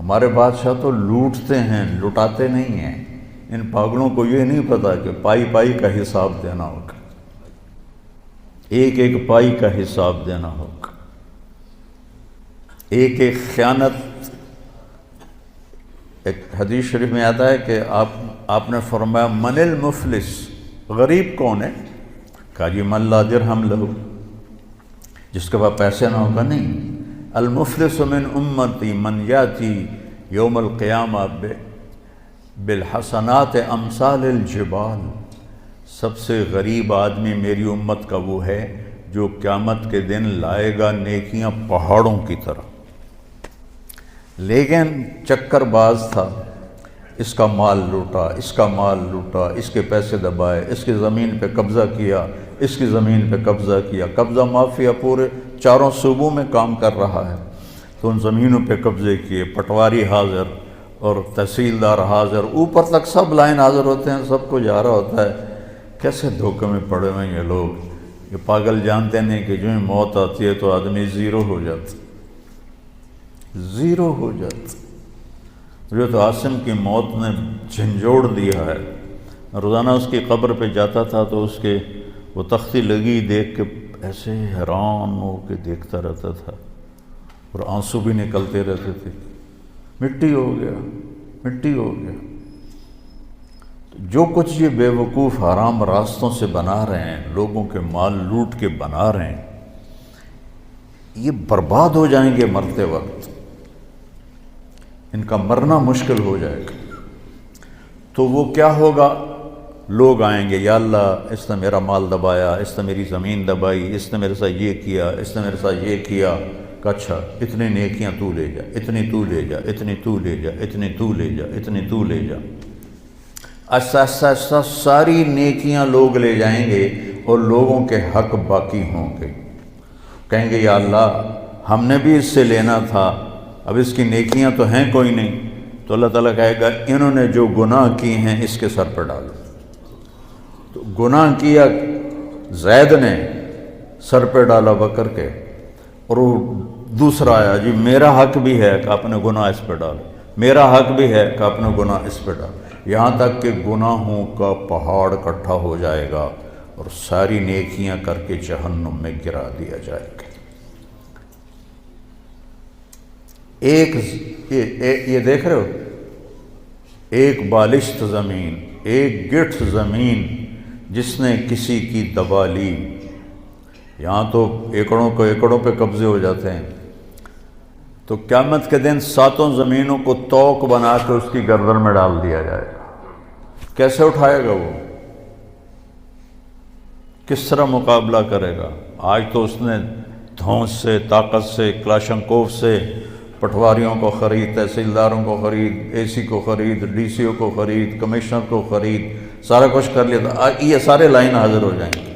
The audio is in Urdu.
ہمارے بادشاہ تو لوٹتے ہیں، لٹاتے نہیں ہیں۔ ان پاگلوں کو یہ نہیں پتا کہ پائی پائی کا حساب دینا ہوگا، ایک ایک پائی کا حساب دینا ہوگا، ایک ایک خیانت۔ ایک حدیث شریف میں آتا ہے کہ آپ نے فرمایا من المفلس، غریب کون ہے؟ کہا جی من لا درہم لہو، جس کے پاس پیسے نہ ہوگا نہیں۔ المفلس من امتی من یاتی یوم القیامہ بالحسنات امثال الجبال، سب سے غریب آدمی میری امت کا وہ ہے جو قیامت کے دن لائے گا نیکیاں پہاڑوں کی طرح۔ لیکن چکر باز تھا، اس کا مال لوٹا، اس کا مال لوٹا، اس کے پیسے دبائے، اس کی زمین پہ قبضہ کیا، اس کی زمین پہ قبضہ کیا۔ قبضہ مافیا پورے 4 صوبوں میں کام کر رہا ہے، تو ان زمینوں پہ قبضے کیے، پٹواری حاضر اور تحصیلدار حاضر، اوپر تک سب لائن حاضر ہوتے ہیں، سب کو جا رہا ہوتا ہے۔ کیسے دھوکے میں پڑے ہوئے یہ لوگ، یہ پاگل جانتے نہیں کہ جو ہی موت آتی ہے تو آدمی زیرو ہو جاتا، زیرو ہو جاتا۔ جو تو عاصم کی موت نے جھنجھوڑ دیا ہے، روزانہ اس کی قبر پہ جاتا تھا تو اس کے وہ تختی لگی دیکھ کے ایسے حیران ہو کے دیکھتا رہتا تھا، اور آنسو بھی نکلتے رہتے تھے، مٹی ہو گیا، مٹی ہو گیا۔ جو کچھ یہ بے وقوف حرام راستوں سے بنا رہے ہیں، لوگوں کے مال لوٹ کے بنا رہے ہیں، یہ برباد ہو جائیں گے مرتے وقت، ان کا مرنا مشکل ہو جائے گا۔ تو وہ کیا ہوگا؟ لوگ آئیں گے، یا اللہ اس نے میرا مال دبایا، اس نے میری زمین دبائی، اس نے میرے ساتھ یہ کیا، اس نے میرے ساتھ یہ کیا۔ کہ اچھا اتنی نیکیاں تو لے جا، اتنی تو لے جا، اتنی تو لے جا، اتنی تو لے جا، اتنی تو لے جا۔ آہستہ آہستہ آہستہ ساری نیکیاں لوگ لے جائیں گے اور لوگوں کے حق باقی ہوں گے۔ کہیں گے یا اللہ ہم نے بھی اس سے لینا تھا، اب اس کی نیکیاں تو ہیں کوئی نہیں، تو اللہ تعالیٰ کہے گا انہوں نے جو گناہ کی ہیں اس کے سر پر ڈالو۔ تو گناہ کیا زید نے، سر پہ ڈالا بکر کے، اور وہ دوسرا آیا جی میرا حق بھی ہے کہ اپنے گناہ اس پہ ڈالو، میرا حق بھی ہے کہ اپنے گناہ اس پہ ڈالو، یہاں تک کہ گناہوں کا پہاڑ اکٹھا ہو جائے گا اور ساری نیکیاں کر کے جہنم میں گرا دیا جائے گا۔ یہ دیکھ رہے ہو، ایک بالشت زمین، ایک گٹھ زمین جس نے کسی کی دبا لی، یہاں تو ایکڑوں پہ قبضے ہو جاتے ہیں، تو قیامت کے دن 7 زمینوں کو توق بنا کے اس کی گردن میں ڈال دیا جائے گا۔ کیسے اٹھائے گا وہ؟ کس طرح مقابلہ کرے گا؟ آج تو اس نے دھونس سے، طاقت سے، کلاشنکوف سے پٹواریوں کو خرید، تحصیلداروں کو خرید، اے سی کو خرید، ڈی سی او کو خرید، کمشنر کو خرید، سارا کچھ کر لیا تھا، یہ سارے لائن حاضر ہو جائیں گے۔